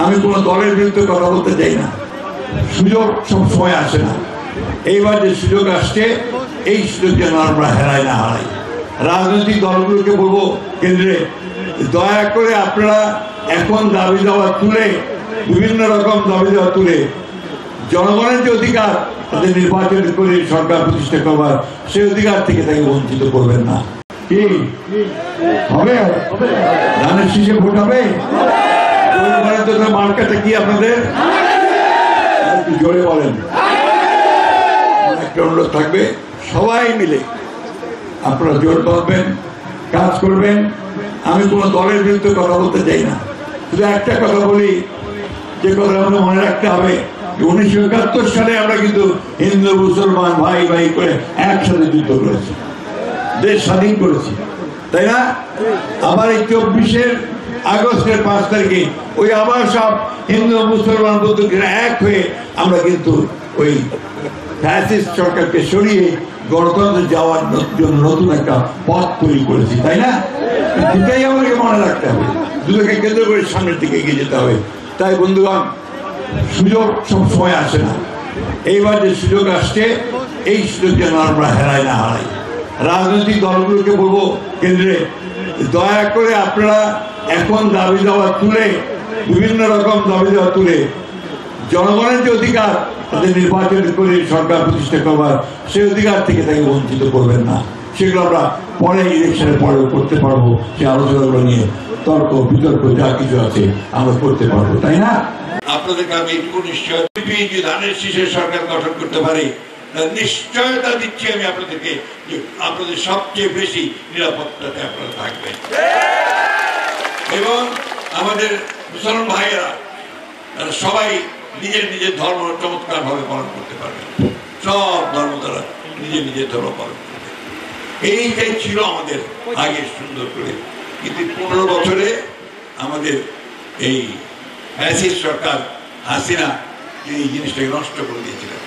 আমি কোনো দলের বিরুদ্ধে কথা বলতে চাই না, সুযোগ সব সময় আসে না। এইবার যে সুযোগ আসছে এই সুযোগ যেন আমরা হারাই না হারাই। রাজনৈতিক দলগুলোকে বলবো কেন্দ্রে, দয়া করে আপনারা এখন দাবি দাওয়া তুলে, বিভিন্ন রকম দাবি দাওয়া তুলে জনগণের যে অধিকার তাদের নির্বাচন করে সরকার প্রতিষ্ঠা করবার সেই অধিকার থেকে তাকে বঞ্চিত করবেন না। কি হবে? ধানের শীষে ভোট হবে? মার্কাটা কি আপনাদের? একটু জোরে বলেন। একটা অনুরোধ থাকবে, সবাই মিলে আপনারা জোর পাবেন, কাজ করবেন। আমি কোনো দলের বিরুদ্ধে কথা বলতে চাই না, শুধু একটা কথা বলি, যে কথা আমাদের মনে রাখতে হবে, 1971 সালে আমরা কিন্তু হিন্দু মুসলমান ভাই ভাই করে একসাথে যুদ্ধ করেছি, দেশ স্বাধীন করেছি, তাই না? আবার এই 24 আগস্টের 5 তারিখে ওই আবার সব হিন্দু মুসলমান বৌদ্ধরা এক হয়ে আমরা কিন্তু ওই ফ্যাসিস্ট সরকারকে সরিয়ে গণতন্ত্রে যাওয়ার জন্য নতুন একটা পথ তৈরি করেছি, তাই না? এটাই আমাদেরকে মনে রাখতে হবে, দুটোকে কেন্দ্র করে সামনের দিকে এগিয়ে যেতে হবে। তাই বন্ধুগণ, সুযোগ সব সময় আসে না। এইবার যে সুযোগ আসছে এই সুযোগ যেন আমরা হারাই না হারাই। রাজনৈতিক দলগুলোকে বলবো কেন্দ্রে, দয়া করে আপনারা এখন দাবি দাওয়া তুলে, বিভিন্ন রকম দাবি দাওয়া তুলে জনগণের যে অধিকার তাদের নির্বাচন করে সরকার প্রতিষ্ঠা করবার সেই অধিকার থেকে তাকে বঞ্চিত করবেন না। সেগুলো আমরা পরে ইলেকশনের পরে করতে পারবো, সেই আলোচনাগুলো নিয়ে তর্ক বিতর্ক যা কিছু আছে আমরা করতে পারবো, তাই না? আপনাদেরকে আমি এটুকু নিশ্চয় যে ধানের শীষের সরকার গঠন করতে পারি, নিশ্চয়তা দিচ্ছি আমি আপনাদেরকে যে আপনাদের সবচেয়ে বেশি নিরাপত্তাতে আপনারা থাকবেন এবং আমাদের মুসলমান ভাইয়েরা সবাই নিজের নিজের ধর্ম চমৎকার ভাবে পালন করতে পারবেন। সব ধর্ম তারা নিজের নিজের ধর্ম পালন করবে। এইটাই ছিল আমাদের আগে সুন্দর করে, কিন্তু 15 বছরে আমাদের এই ফ্যাসিস্ট সরকার হাসিনা এই জিনিসটাকে নষ্ট করে দিয়েছিলেন।